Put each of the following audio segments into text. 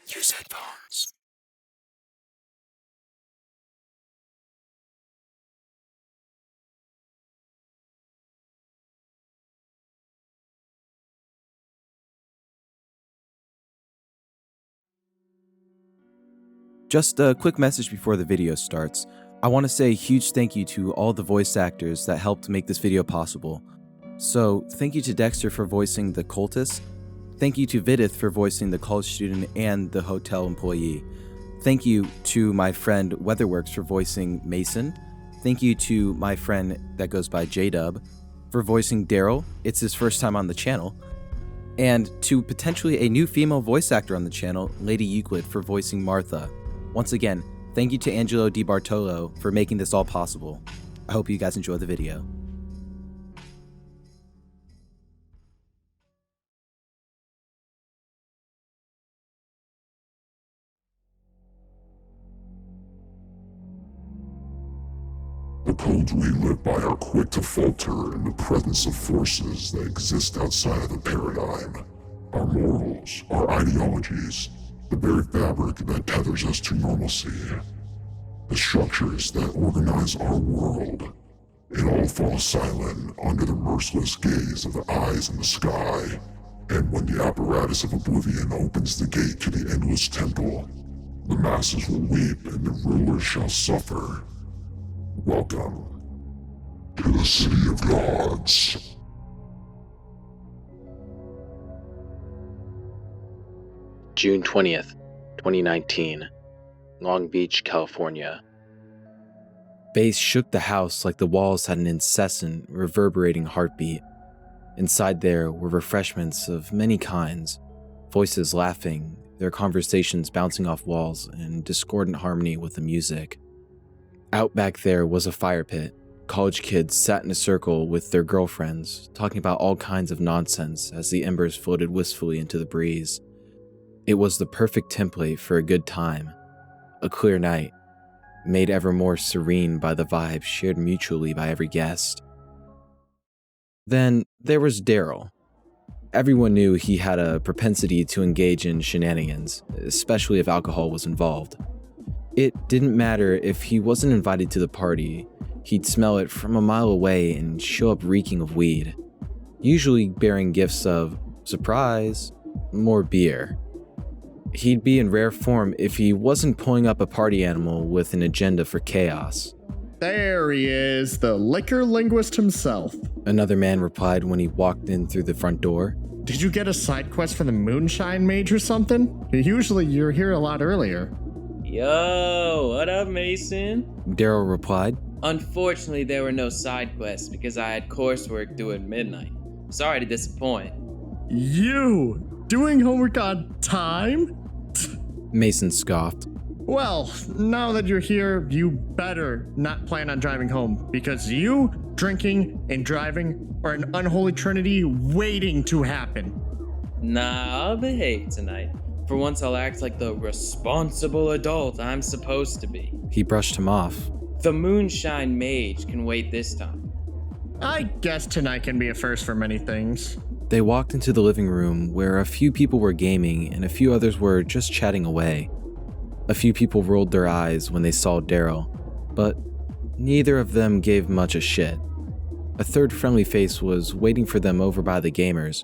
Use headphones. Just a quick message before the video starts. I want to say a huge thank you to all the voice actors that helped make this video possible. So, thank you to Dexter for voicing the Cultist. Thank you to Vidith for voicing the college student and the hotel employee. Thank you to my friend Weatherworks for voicing Mason. Thank you to my friend that goes by JDub for voicing Daryl. It's his first time on the channel. And to potentially a new female voice actor on the channel, LadyEuclid, for voicing Martha. Once again, thank you to Angelo DiBartolo for making this all possible. I hope you guys enjoy the video. The codes we live by are quick to falter in the presence of forces that exist outside of the paradigm. Our morals, our ideologies, the very fabric that tethers us to normalcy. The structures that organize our world. It all falls silent under the merciless gaze of the eyes in the sky. And when the apparatus of oblivion opens the gate to the endless temple, the masses will weep and the rulers shall suffer. Welcome to the City of Gods. June 20th, 2019, Long Beach, California. Bass shook the house like the walls had an incessant, reverberating heartbeat. Inside there were refreshments of many kinds, voices laughing, their conversations bouncing off walls in discordant harmony with the music. Out back there was a fire pit. College kids sat in a circle with their girlfriends, talking about all kinds of nonsense as the embers floated wistfully into the breeze. It was the perfect template for a good time. A clear night, made ever more serene by the vibe shared mutually by every guest. Then there was Daryl. Everyone knew he had a propensity to engage in shenanigans, especially if alcohol was involved. It didn't matter if he wasn't invited to the party, he'd smell it from a mile away and show up reeking of weed, usually bearing gifts of, surprise, more beer. He'd be in rare form if he wasn't pulling up a party animal with an agenda for chaos. There he is, the liquor linguist himself. Another man replied when he walked in through the front door. Did you get a side quest for the moonshine mage or something? Usually you're here a lot earlier. Yo, what up, Mason? Daryl replied. Unfortunately, there were no side quests because I had coursework due at midnight. Sorry to disappoint. You doing homework on time? Mason scoffed. Well, now that you're here, you better not plan on driving home because you, drinking, and driving are an unholy trinity waiting to happen. Nah, I'll behave tonight. For once, I'll act like the responsible adult I'm supposed to be. He brushed him off. The moonshine mage can wait this time. I guess tonight can be a first for many things. They walked into the living room where a few people were gaming and a few others were just chatting away. A few people rolled their eyes when they saw Daryl, but neither of them gave much a shit. A third friendly face was waiting for them over by the gamers.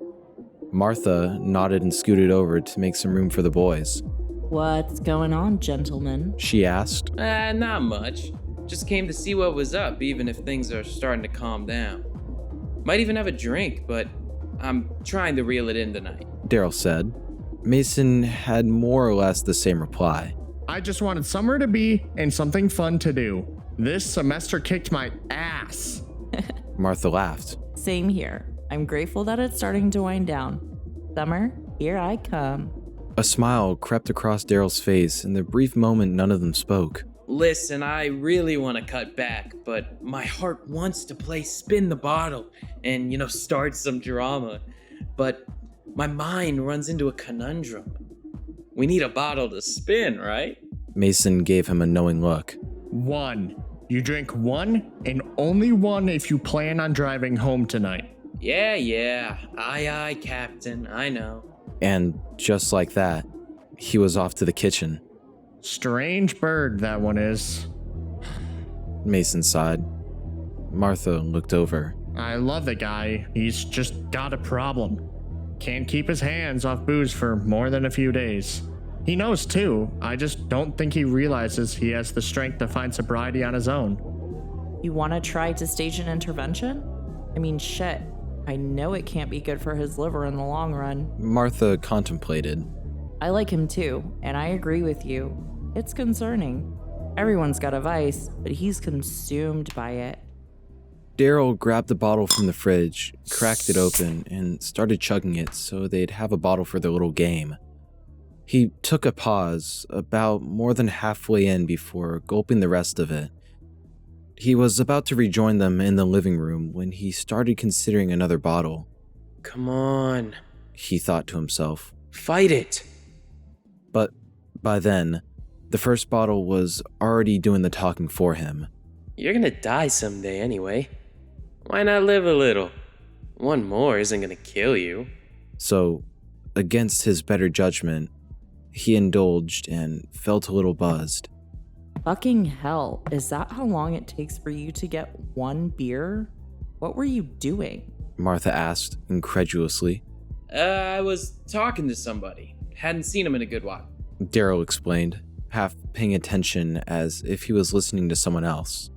Martha nodded and scooted over to make some room for the boys. What's going on, gentlemen? She asked. Not much. Just came to see what was up, even if things are starting to calm down. Might even have a drink, but I'm trying to reel it in tonight. Daryl said. Mason had more or less the same reply. I just wanted somewhere to be and something fun to do. This semester kicked my ass. Martha laughed. Same here. I'm grateful that it's starting to wind down. Summer, here I come. A smile crept across Daryl's face. In the brief moment, none of them spoke. Listen, I really want to cut back, but my heart wants to play spin the bottle and, start some drama. But my mind runs into a conundrum. We need a bottle to spin, right? Mason gave him a knowing look. One. You drink one and only one if you plan on driving home tonight. Yeah. Aye, Captain. I know. And just like that, he was off to the kitchen. Strange bird, that one is. Mason sighed. Martha looked over. I love the guy. He's just got a problem. Can't keep his hands off booze for more than a few days. He knows too. I just don't think he realizes he has the strength to find sobriety on his own. You want to try to stage an intervention? I mean, shit. I know it can't be good for his liver in the long run. Martha contemplated. I like him too, and I agree with you. It's concerning. Everyone's got a vice, but he's consumed by it. Daryl grabbed the bottle from the fridge, cracked it open, and started chugging it so they'd have a bottle for their little game. He took a pause, about more than halfway in before gulping the rest of it. He was about to rejoin them in the living room when he started considering another bottle. Come on. He thought to himself. Fight it. But by then, the first bottle was already doing the talking for him. You're gonna die someday anyway. Why not live a little? One more isn't gonna kill you. So, against his better judgment, he indulged and felt a little buzzed. Fucking hell, is that how long it takes for you to get one beer? What were you doing? Martha asked incredulously. I was talking to somebody. Hadn't seen him in a good while. Daryl explained, half paying attention as if he was listening to someone else.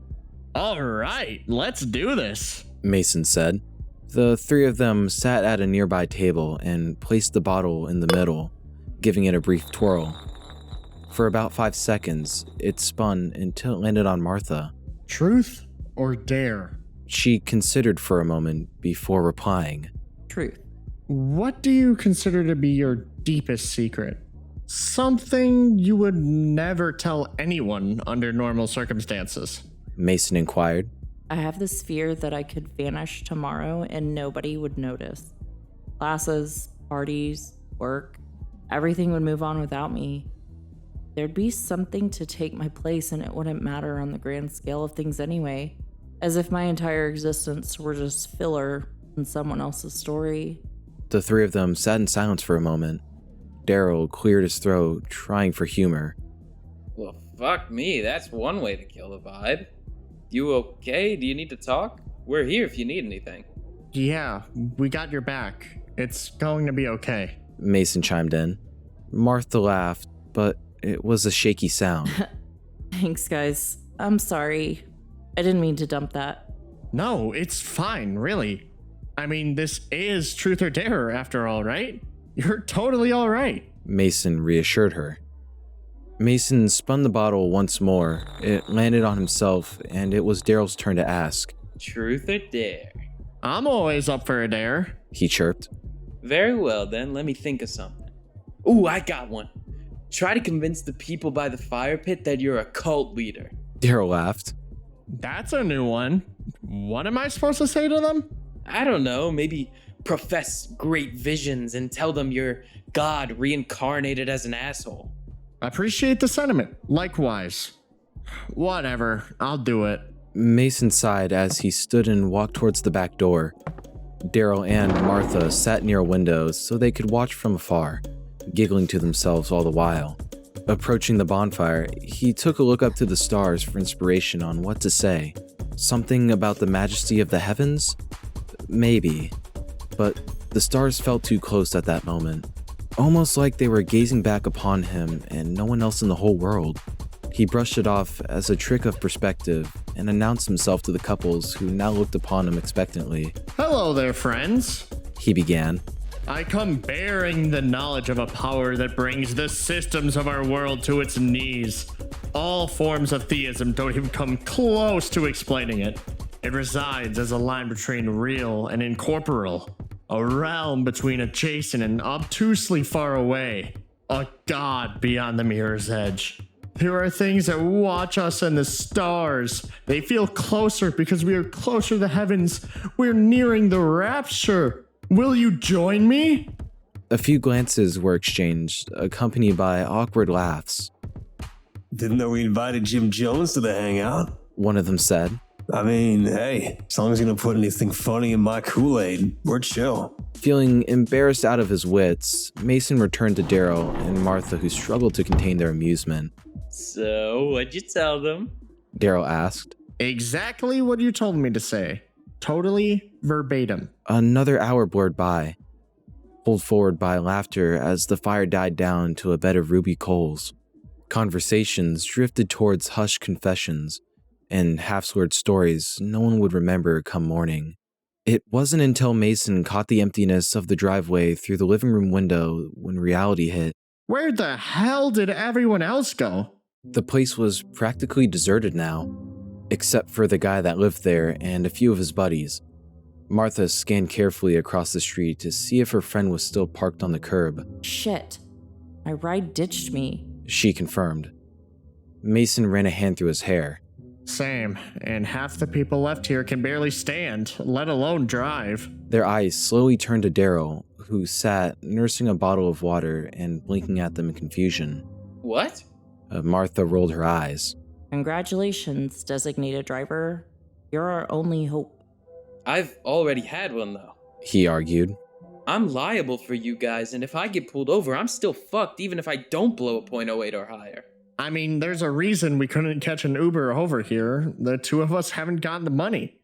All right, let's do this, Mason said. The three of them sat at a nearby table and placed the bottle in the middle, giving it a brief twirl. For about 5 seconds, it spun until it landed on Martha. Truth or dare? She considered for a moment before replying. Truth. What do you consider to be your deepest secret? Something you would never tell anyone under normal circumstances. Mason inquired. I have this fear that I could vanish tomorrow and nobody would notice. Classes, parties, work, everything would move on without me. There'd be something to take my place and it wouldn't matter on the grand scale of things anyway. As if my entire existence were just filler in someone else's story. The three of them sat in silence for a moment. Daryl cleared his throat, trying for humor. Well, fuck me, that's one way to kill the vibe. You okay? Do you need to talk? We're here if you need anything. Yeah, we got your back. It's going to be okay. Mason chimed in. Martha laughed, but it was a shaky sound. Thanks, guys. I'm sorry. I didn't mean to dump that. No, it's fine, really. I mean, this is truth or dare after all, right? You're totally all right. Mason reassured her. Mason spun the bottle once more. It landed on himself, and it was Daryl's turn to ask. Truth or dare? I'm always up for a dare. He chirped. Very well then, let me think of something. Ooh, I got one. Try to convince the people by the fire pit that you're a cult leader. Daryl laughed. That's a new one. What am I supposed to say to them? I don't know, maybe profess great visions and tell them you're God reincarnated as an asshole. Appreciate the sentiment. Likewise. Whatever, I'll do it. Mason sighed as he stood and walked towards the back door. Daryl and Martha sat near a window so they could watch from afar, giggling to themselves all the while. Approaching the bonfire, he took a look up to the stars for inspiration on what to say. Something about the majesty of the heavens? Maybe. But the stars felt too close at that moment. Almost like they were gazing back upon him and no one else in the whole world. He brushed it off as a trick of perspective and announced himself to the couples who now looked upon him expectantly. Hello there, friends. He began. I come bearing the knowledge of a power that brings the systems of our world to its knees. All forms of theism don't even come close to explaining it. It resides as a line between real and incorporeal. A realm between adjacent and obtusely far away. A god beyond the mirror's edge. There are things that watch us in the stars. They feel closer because we are closer to the heavens. We're nearing the rapture. Will you join me? A few glances were exchanged, accompanied by awkward laughs. Didn't know we invited Jim Jones to the hangout. One of them said. I mean, hey, as long as you don't put anything funny in my Kool-Aid, we're chill. Feeling embarrassed out of his wits, Mason returned to Daryl and Martha, who struggled to contain their amusement. So, what'd you tell them? Daryl asked. Exactly what you told me to say. Totally verbatim. Another hour blurred by, pulled forward by laughter as the fire died down to a bed of ruby coals. Conversations drifted towards hushed confessions and half-slurred stories no one would remember come morning. It wasn't until Mason caught the emptiness of the driveway through the living room window when reality hit. Where the hell did everyone else go? The place was practically deserted now, except for the guy that lived there and a few of his buddies. Martha scanned carefully across the street to see if her friend was still parked on the curb. Shit. My ride ditched me. She confirmed. Mason ran a hand through his hair. Same, and half the people left here can barely stand, let alone drive. Their eyes slowly turned to Daryl, who sat nursing a bottle of water and blinking at them in confusion. What? Martha rolled her eyes. Congratulations, designated driver. You're our only hope. I've already had one, though. He argued. I'm liable for you guys, and if I get pulled over, I'm still fucked even if I don't blow a .08 or higher. I mean, there's a reason we couldn't catch an Uber over here. The two of us haven't gotten the money.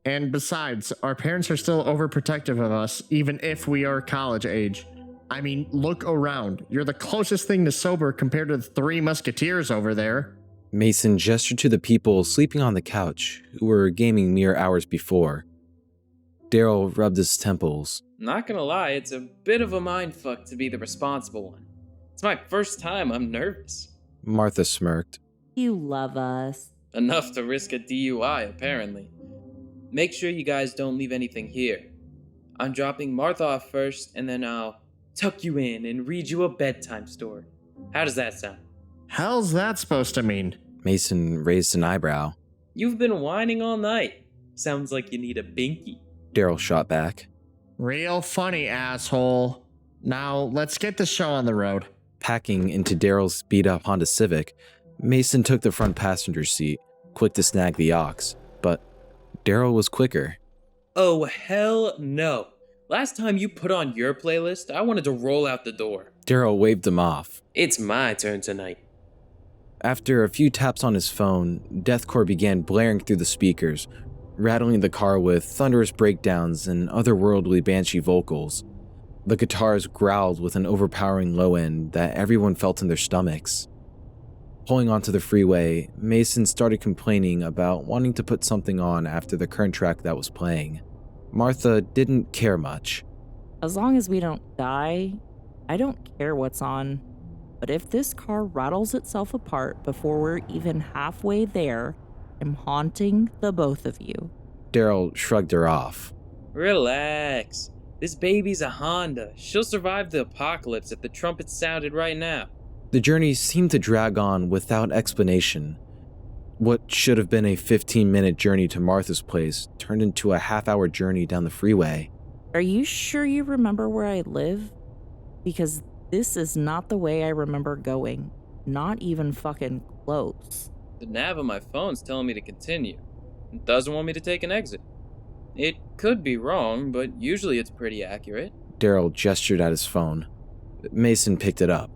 And besides, our parents are still overprotective of us, even if we are college age. I mean, look around. You're the closest thing to sober compared to the Three Musketeers over there. Mason gestured to the people sleeping on the couch, who were gaming mere hours before. Daryl rubbed his temples. Not gonna lie, it's a bit of a mindfuck to be the responsible one. It's my first time, I'm nervous. Martha smirked. You love us. Enough to risk a DUI, apparently. Make sure you guys don't leave anything here. I'm dropping Martha off first, and then I'll tuck you in and read you a bedtime story. How does that sound? Hell's that supposed to mean? Mason raised an eyebrow. You've been whining all night. Sounds like you need a binky. Daryl shot back. Real funny, asshole. Now, let's get the show on the road. Packing into Daryl's beat-up Honda Civic, Mason took the front passenger seat, quick to snag the aux, but Daryl was quicker. Oh, hell no. Last time you put on your playlist, I wanted to roll out the door. Daryl waved him off. It's my turn tonight. After a few taps on his phone, deathcore began blaring through the speakers, rattling the car with thunderous breakdowns and otherworldly banshee vocals. The guitars growled with an overpowering low end that everyone felt in their stomachs. Pulling onto the freeway, Mason started complaining about wanting to put something on after the current track that was playing. Martha didn't care much. As long as we don't die, I don't care what's on. But if this car rattles itself apart before we're even halfway there, I'm haunting the both of you. Daryl shrugged her off. Relax. This baby's a Honda. She'll survive the apocalypse if the trumpet sounded right now. The journey seemed to drag on without explanation. What should have been a 15-minute journey to Martha's place turned into a half-hour journey down the freeway. Are you sure you remember where I live? Because this is not the way I remember going. Not even fucking close. The nav on my phone's telling me to continue. It doesn't want me to take an exit. It could be wrong, but usually it's pretty accurate. Daryl gestured at his phone. Mason picked it up.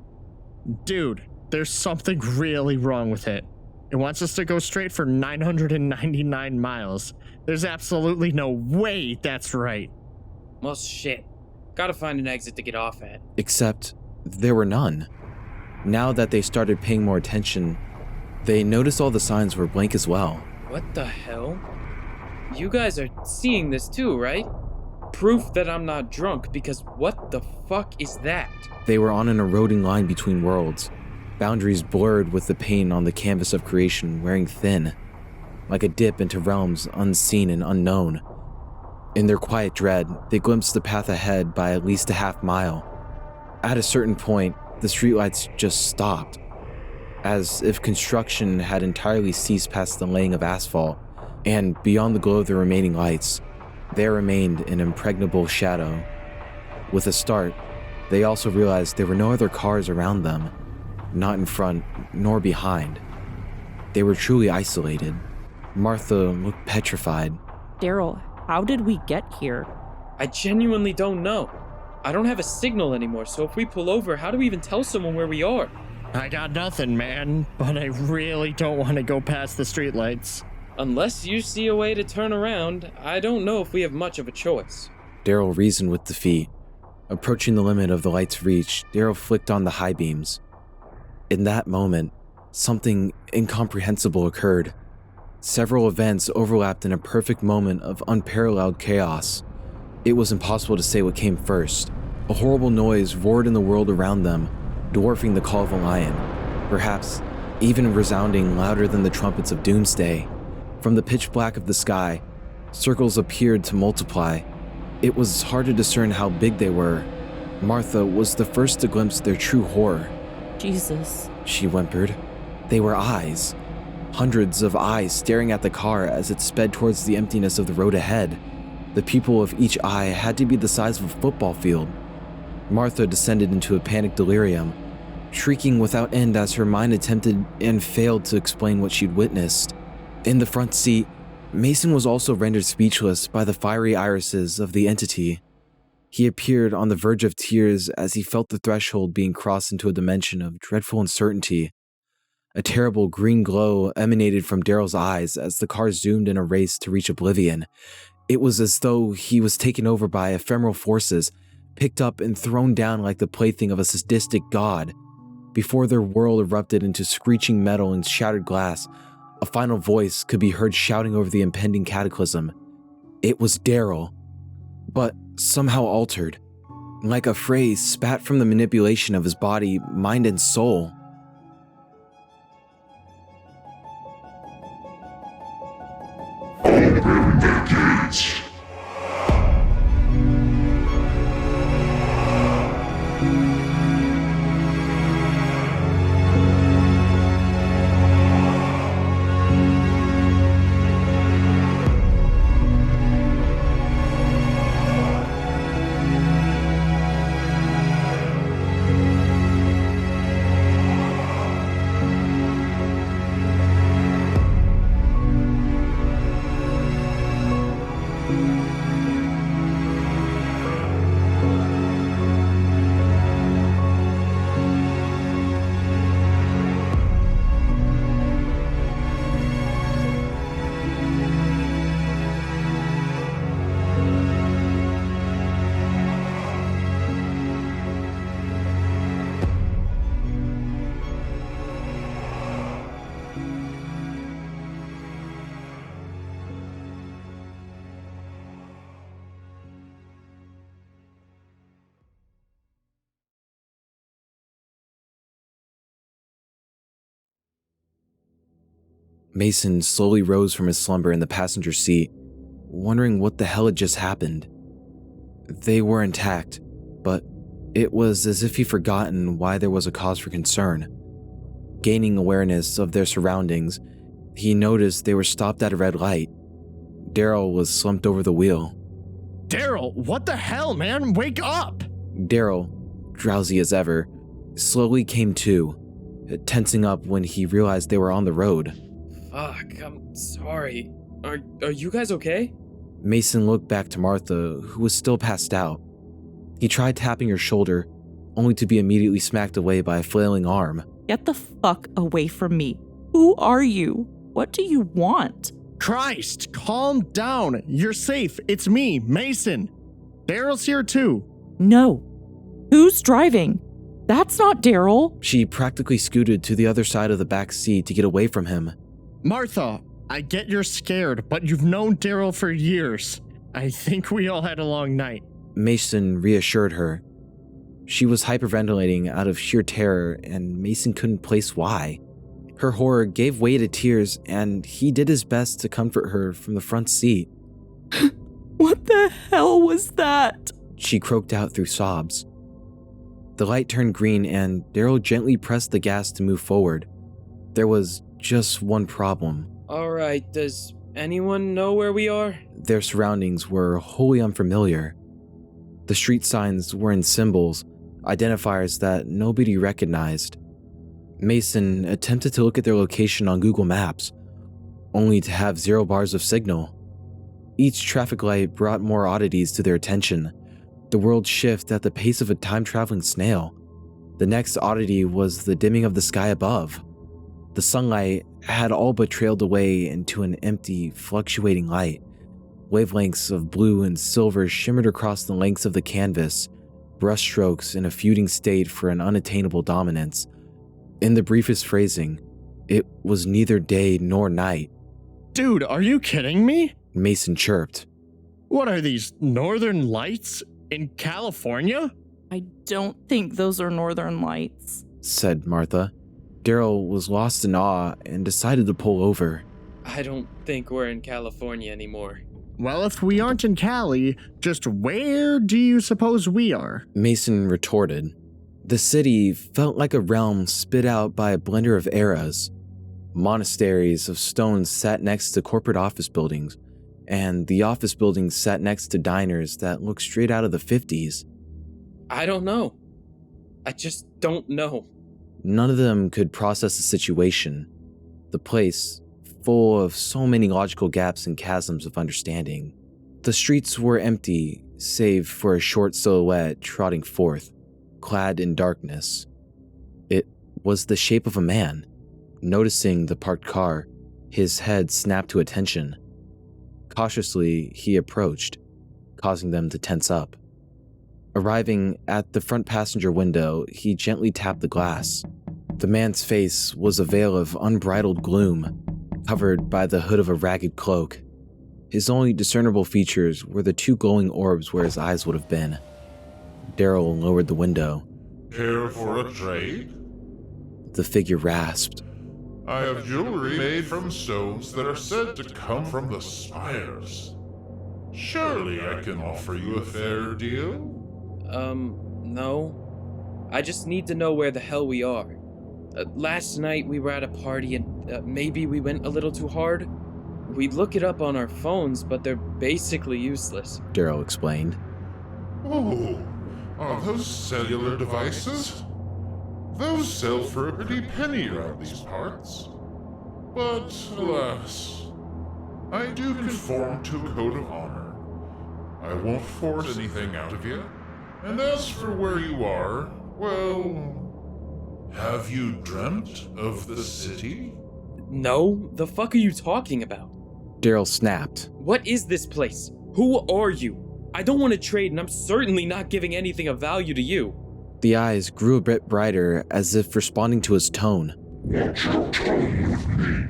Dude, there's something really wrong with it. It wants us to go straight for 999 miles. There's absolutely no way that's right. Well, shit. Gotta find an exit to get off at. Except there were none. Now that they started paying more attention, they noticed all the signs were blank as well. What the hell? You guys are seeing this too, right? Proof that I'm not drunk, because what the fuck is that? They were on an eroding line between worlds, boundaries blurred with the paint on the canvas of creation wearing thin, like a dip into realms unseen and unknown. In their quiet dread, they glimpsed the path ahead by at least a half mile. At a certain point, the streetlights just stopped, as if construction had entirely ceased past the laying of asphalt, and beyond the glow of the remaining lights, there remained an impregnable shadow. With a start, they also realized there were no other cars around them, not in front nor behind. They were truly isolated. Martha looked petrified. Daryl, how did we get here? I genuinely don't know. I don't have a signal anymore, so if we pull over, how do we even tell someone where we are? I got nothing, man, but I really don't want to go past the streetlights. Unless you see a way to turn around, I don't know if we have much of a choice. Daryl reasoned with defeat. Approaching the limit of the light's reach, Daryl flicked on the high beams. In that moment, something incomprehensible occurred. Several events overlapped in a perfect moment of unparalleled chaos. It was impossible to say what came first. A horrible noise roared in the world around them, dwarfing the call of a lion, perhaps even resounding louder than the trumpets of doomsday. From the pitch black of the sky, circles appeared to multiply. It was hard to discern how big they were. Martha was the first to glimpse their true horror. Jesus. She whimpered. They were eyes. Hundreds of eyes staring at the car as it sped towards the emptiness of the road ahead. The pupil of each eye had to be the size of a football field. Martha descended into a panic delirium, shrieking without end as her mind attempted and failed to explain what she'd witnessed. In the front seat, Mason was also rendered speechless by the fiery irises of the entity. He appeared on the verge of tears as he felt the threshold being crossed into a dimension of dreadful uncertainty. A terrible green glow emanated from Daryl's eyes as the car zoomed in a race to reach oblivion. It was as though he was taken over by ephemeral forces, picked up and thrown down like the plaything of a sadistic god. Before their world erupted into screeching metal and shattered glass, a final voice could be heard shouting over the impending cataclysm. It was Daryl, but somehow altered, like a phrase spat from the manipulation of his body, mind, and soul. Open the gates. Mason slowly rose from his slumber in the passenger seat, wondering what the hell had just happened. They were intact, but it was as if he'd forgotten why there was a cause for concern. Gaining awareness of their surroundings, he noticed they were stopped at a red light. Daryl was slumped over the wheel. Daryl, what the hell, man? Wake up! Daryl, drowsy as ever, slowly came to, tensing up when he realized they were on the road. Fuck, I'm sorry. Are you guys okay? Mason looked back to Martha, who was still passed out. He tried tapping her shoulder, only to be immediately smacked away by a flailing arm. Get the fuck away from me. Who are you? What do you want? Christ, calm down. You're safe. It's me, Mason. Daryl's here too. No. Who's driving? That's not Daryl. She practically scooted to the other side of the back seat to get away from him. Martha, I get you're scared, but you've known Daryl for years. I think we all had a long night. Mason reassured her. She was hyperventilating out of sheer terror, and Mason couldn't place why. Her horror gave way to tears, and he did his best to comfort her from the front seat. What the hell was that? She croaked out through sobs. The light turned green, and Daryl gently pressed the gas to move forward. There was just one problem. Alright, does anyone know where we are? Their surroundings were wholly unfamiliar. The street signs were in symbols, identifiers that nobody recognized. Mason attempted to look at their location on Google Maps, only to have 0 bars of signal. Each traffic light brought more oddities to their attention. The world shifted at the pace of a time-traveling snail. The next oddity was the dimming of the sky above. The sunlight had all but trailed away into an empty, fluctuating light. Wavelengths of blue and silver shimmered across the lengths of the canvas, brushstrokes in a feuding state for an unattainable dominance. In the briefest phrasing, it was neither day nor night. Dude, are you kidding me? Mason chirped. What are these, northern lights in California? I don't think those are northern lights, said Martha. Daryl was lost in awe and decided to pull over. I don't think we're in California anymore. Well, if we aren't in Cali, just where do you suppose we are? Mason retorted. The city felt like a realm spit out by a blender of eras. Monasteries of stone sat next to corporate office buildings, and the office buildings sat next to diners that looked straight out of the 50s. I don't know. I just don't know. None of them could process the situation. The place, full of so many logical gaps and chasms of understanding. The streets were empty, save for a short silhouette trotting forth, clad in darkness. It was the shape of a man. Noticing the parked car, his head snapped to attention. Cautiously, he approached, causing them to tense up. Arriving at the front passenger window, he gently tapped the glass. The man's face was a veil of unbridled gloom, covered by the hood of a ragged cloak. His only discernible features were the 2 glowing orbs where his eyes would have been. Daryl lowered the window. Care for a trade? The figure rasped. I have jewelry made from stones that are said to come from the spires. Surely I can offer you a fair deal? No. I just need to know where the hell we are. Last night we were at a party and maybe we went a little too hard. We look it up on our phones, but they're basically useless. Daryl explained. Oh, are those cellular devices? Those sell for a pretty penny around these parts. But, alas, I do conform to a code of honor. I won't force anything out of you. And as for where you are, well, have you dreamt of the city? No, the fuck are you talking about? Daryl snapped. What is this place? Who are you? I don't want to trade, and I'm certainly not giving anything of value to you. The eyes grew a bit brighter, as if responding to his tone. Watch your tone with me,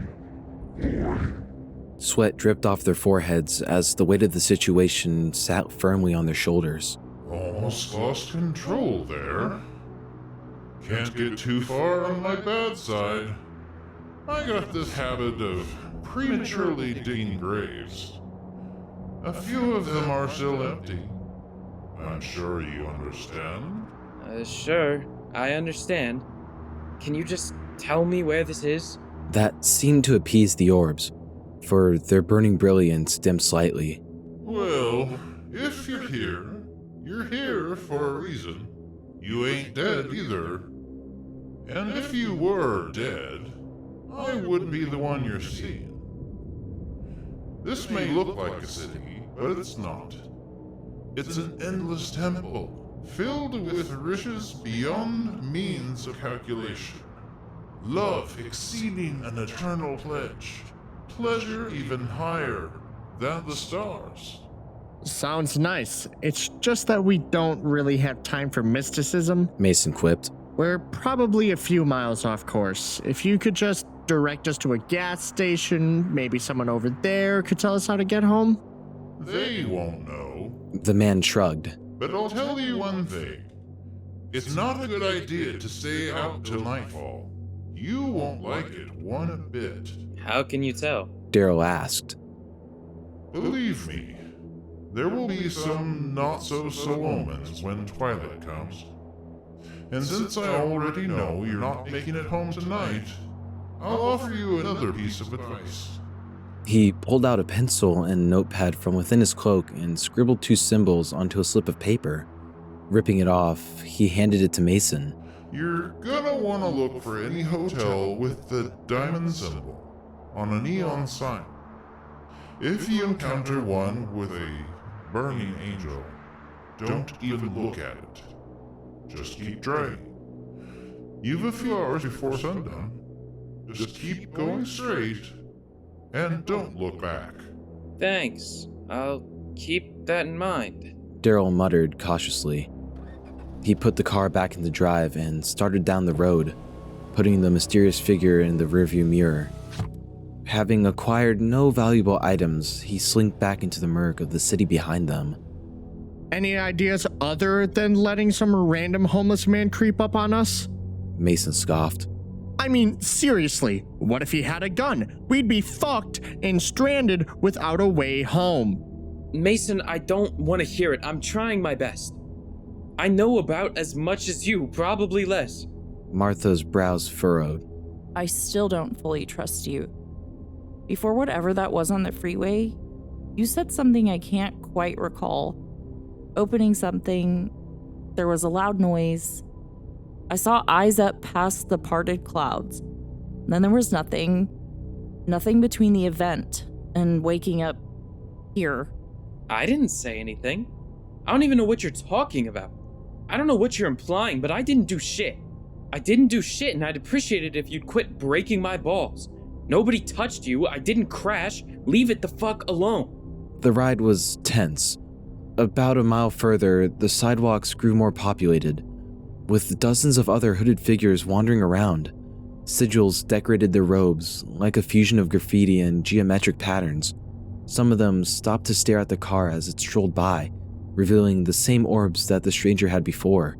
boy. Sweat dripped off their foreheads as the weight of the situation sat firmly on their shoulders. Almost lost control there. Can't get too far on my bad side. I got this habit of prematurely digging graves. A few of them are still empty. I'm sure you understand. Sure, I understand. Can you just tell me where this is? That seemed to appease the orbs, for their burning brilliance dimmed slightly. Well, if you're here for a reason. You ain't dead either. And if you were dead, I wouldn't be the one you're seeing. This may look like a city, but it's not. It's an endless temple, filled with riches beyond means of calculation. Love exceeding an eternal pledge. Pleasure even higher than the stars. Sounds nice. It's just that we don't really have time for mysticism. Mason quipped. We're probably a few miles off course. If you could just direct us to a gas station, maybe someone over there could tell us how to get home. They won't know. The man shrugged. But I'll tell you one thing. It's not a good idea to stay out till nightfall. You won't like it one bit. How can you tell? Daryl asked. Believe me, there will be some not-so-so omens when twilight comes. And since I already know you're not making it home tonight, I'll offer you another piece of advice. He pulled out a pencil and notepad from within his cloak and scribbled 2 symbols onto a slip of paper. Ripping it off, he handed it to Mason. You're gonna want to look for any hotel with the diamond symbol. on a neon sign. If you encounter one with a burning angel, don't even look at it. Just keep trying. You've a few hours before sundown. Just keep going straight and don't look back. Thanks. I'll keep that in mind. Daryl muttered cautiously. He put the car back in the drive and started down the road, putting the mysterious figure in the rearview mirror. Having acquired no valuable items, he slinked back into the murk of the city behind them. Any ideas other than letting some random homeless man creep up on us? Mason scoffed. I mean, seriously, what if he had a gun? We'd be fucked and stranded without a way home. Mason, I don't want to hear it. I'm trying my best. I know about as much as you, probably less. Martha's brows furrowed. I still don't fully trust you. Before whatever that was on the freeway, you said something I can't quite recall. Opening something, there was a loud noise. I saw eyes up past the parted clouds. Then there was nothing between the event and waking up here. I didn't say anything. I don't even know what you're talking about. I don't know what you're implying, but I didn't do shit. I didn't do shit, and I'd appreciate it if you'd quit breaking my balls. Nobody touched you, I didn't crash, leave it the fuck alone. The ride was tense. About a mile further, the sidewalks grew more populated, with dozens of other hooded figures wandering around. Sigils decorated their robes, like a fusion of graffiti and geometric patterns. Some of them stopped to stare at the car as it strolled by, revealing the same orbs that the stranger had before.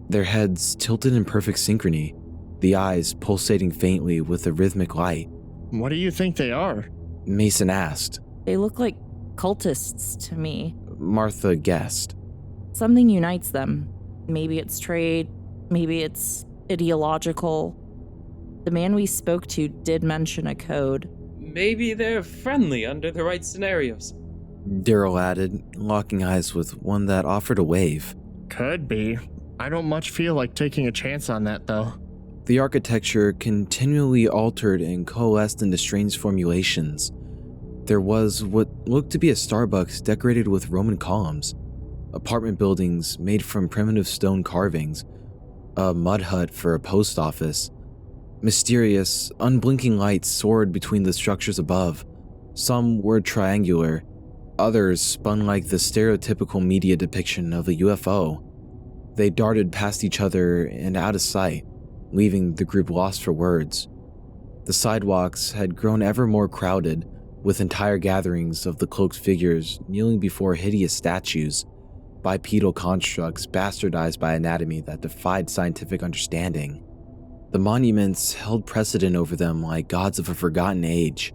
Their heads tilted in perfect synchrony, the eyes pulsating faintly with a rhythmic light. What do you think they are? Mason asked. They look like cultists to me. Martha guessed. Something unites them. Maybe it's trade, maybe it's ideological. The man we spoke to did mention a code. Maybe they're friendly under the right scenarios. Daryl added, locking eyes with one that offered a wave. Could be. I don't much feel like taking a chance on that, though. The architecture continually altered and coalesced into strange formulations. There was what looked to be a Starbucks decorated with Roman columns, apartment buildings made from primitive stone carvings, a mud hut for a post office. Mysterious, unblinking lights soared between the structures above. Some were triangular, others spun like the stereotypical media depiction of a UFO. They darted past each other and out of sight, leaving the group lost for words. The sidewalks had grown ever more crowded, with entire gatherings of the cloaked figures kneeling before hideous statues, bipedal constructs bastardized by anatomy that defied scientific understanding. The monuments held precedent over them like gods of a forgotten age.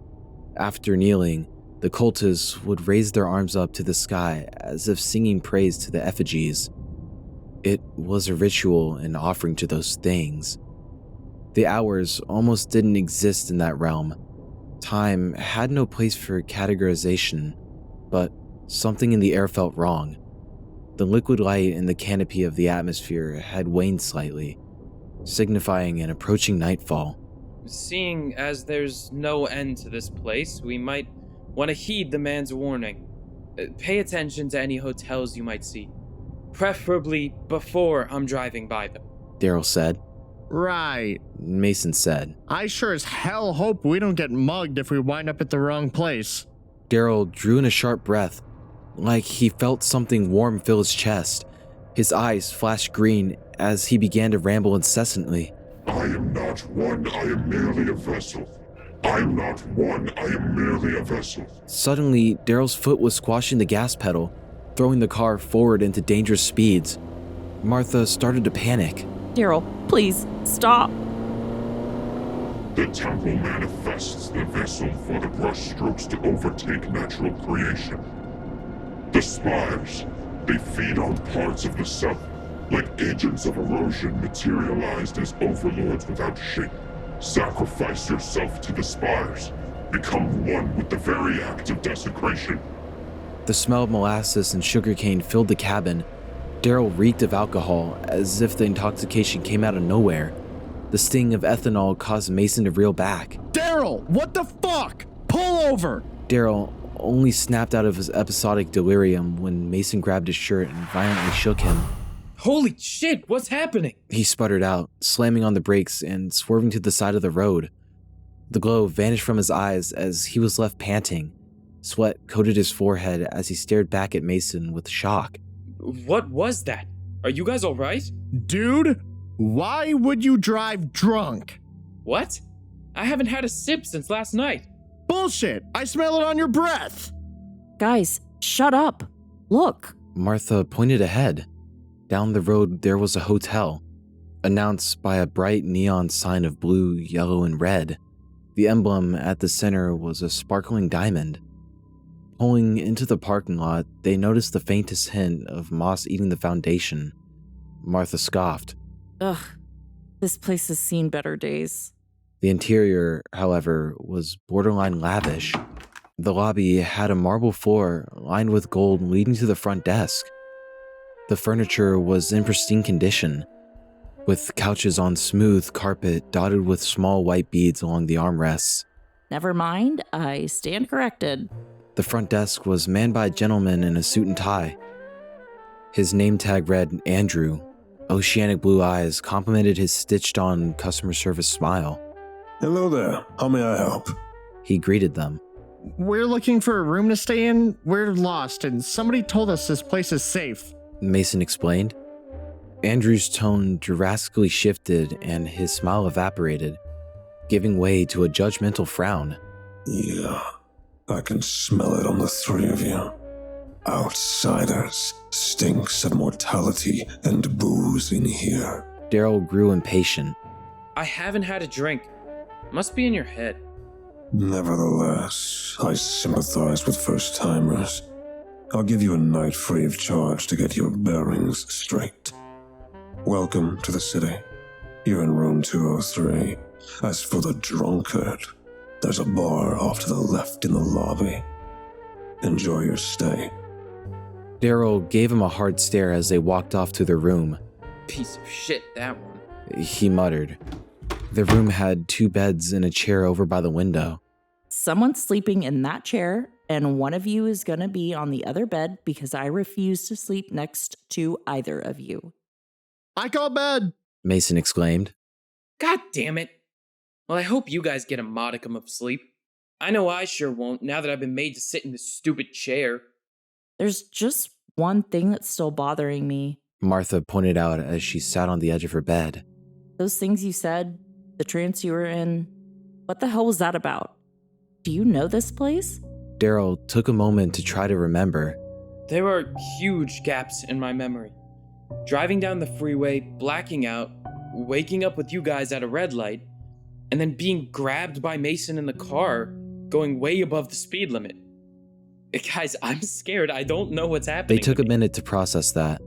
After kneeling, the cultists would raise their arms up to the sky as if singing praise to the effigies. It was a ritual and offering to those things. The hours almost didn't exist in that realm. Time had no place for categorization, but something in the air felt wrong. The liquid light in the canopy of the atmosphere had waned slightly, signifying an approaching nightfall. Seeing as there's no end to this place, we might want to heed the man's warning. Pay attention to any hotels you might see, preferably before I'm driving by them. Daryl said. Right. Mason said. I sure as hell hope we don't get mugged if we wind up at the wrong place. Daryl drew in a sharp breath, like he felt something warm fill his chest. His eyes flashed green as he began to ramble incessantly. I am not one, I am merely a vessel. I am not one, I am merely a vessel. Suddenly, Daryl's foot was squashing the gas pedal, throwing the car forward into dangerous speeds. Martha started to panic. Daryl, please, stop. The temple manifests the vessel for the brushstrokes to overtake natural creation. The spires, they feed on parts of the self, like agents of erosion materialized as overlords without shape. Sacrifice yourself to the spires. Become one with the very act of desecration. The smell of molasses and sugarcane filled the cabin. Daryl reeked of alcohol, as if the intoxication came out of nowhere. The sting of ethanol caused Mason to reel back. Daryl! Daryl, what the fuck? Pull over! Daryl only snapped out of his episodic delirium when Mason grabbed his shirt and violently shook him. Holy shit, what's happening? He sputtered out, slamming on the brakes and swerving to the side of the road. The glow vanished from his eyes as he was left panting. Sweat coated his forehead as he stared back at Mason with shock. What was that? Are you guys alright? Dude, why would you drive drunk? What? I haven't had a sip since last night. Bullshit! I smell it on your breath! Guys, shut up. Look. Martha pointed ahead. Down the road there was a hotel, announced by a bright neon sign of blue, yellow, and red. The emblem at the center was a sparkling diamond. Pulling into the parking lot, they noticed the faintest hint of moss eating the foundation. Martha scoffed. Ugh, this place has seen better days. The interior, however, was borderline lavish. The lobby had a marble floor lined with gold leading to the front desk. The furniture was in pristine condition, with couches on smooth carpet dotted with small white beads along the armrests. Never mind, I stand corrected. The front desk was manned by a gentleman in a suit and tie. His name tag read Andrew. Oceanic blue eyes complemented his stitched-on customer service smile. Hello there. How may I help? He greeted them. We're looking for a room to stay in. We're lost, and somebody told us this place is safe. Mason explained. Andrew's tone drastically shifted and his smile evaporated, giving way to a judgmental frown. Yeah, I can smell it on the three of you. Outsiders, stinks of mortality and booze in here. Daryl grew impatient. I haven't had a drink. Must be in your head. Nevertheless, I sympathize with first-timers. I'll give you a night free of charge to get your bearings straight. Welcome to the city. You're in room 203. As for the drunkard, there's a bar off to the left in the lobby. Enjoy your stay. Daryl gave him a hard stare as they walked off to their room. Piece of shit, that one. He muttered. The room had 2 beds and a chair over by the window. Someone's sleeping in that chair, and one of you is gonna be on the other bed because I refuse to sleep next to either of you. I call bed! Mason exclaimed. God damn it. Well, I hope you guys get a modicum of sleep. I know I sure won't now that I've been made to sit in this stupid chair. There's just one thing that's still bothering me. Martha pointed out as she sat on the edge of her bed. Those things you said, the trance you were in, what the hell was that about? Do you know this place? Daryl took a moment to try to remember. There are huge gaps in my memory. Driving down the freeway, blacking out, waking up with you guys at a red light, and then being grabbed by Mason in the car, going way above the speed limit. Guys, I'm scared. I don't know what's happening. They took a minute to process that.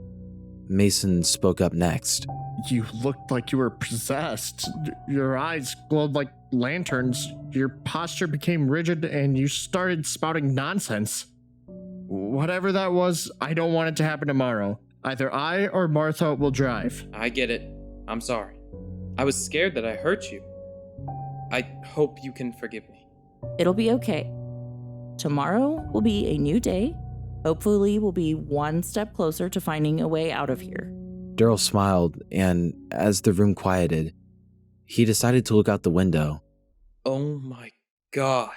Mason spoke up next. You looked like you were possessed. Your eyes glowed like lanterns. Your posture became rigid and you started spouting nonsense. Whatever that was, I don't want it to happen tomorrow. Either I or Martha will drive. I get it. I'm sorry. I was scared that I hurt you. I hope you can forgive me. It'll be okay. Tomorrow will be a new day. Hopefully, we'll be one step closer to finding a way out of here. Daryl smiled, and as the room quieted, he decided to look out the window. Oh my god.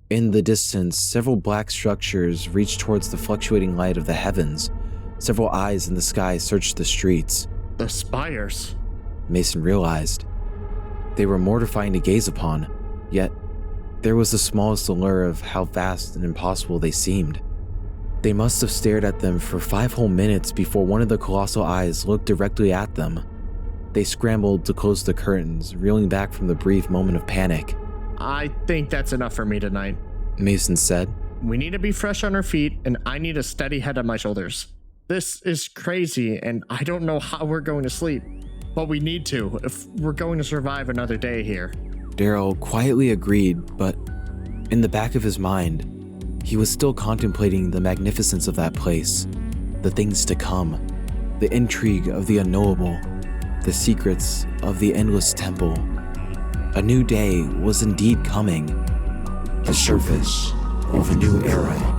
In the distance, several black structures reached towards the fluctuating light of the heavens. Several eyes in the sky searched the streets. The spires. Mason realized. They were mortifying to gaze upon, yet there was the smallest allure of how vast and impossible they seemed. They must have stared at them for 5 whole minutes before one of the colossal eyes looked directly at them. They scrambled to close the curtains, reeling back from the brief moment of panic. I think that's enough for me tonight, Mason said. We need to be fresh on our feet, and I need a steady head on my shoulders. This is crazy, and I don't know how we're going to sleep, but we need to if we're going to survive another day here. Daryl quietly agreed, but in the back of his mind, he was still contemplating the magnificence of that place, the things to come, the intrigue of the unknowable, the secrets of the endless temple. A new day was indeed coming. The surface of a new era.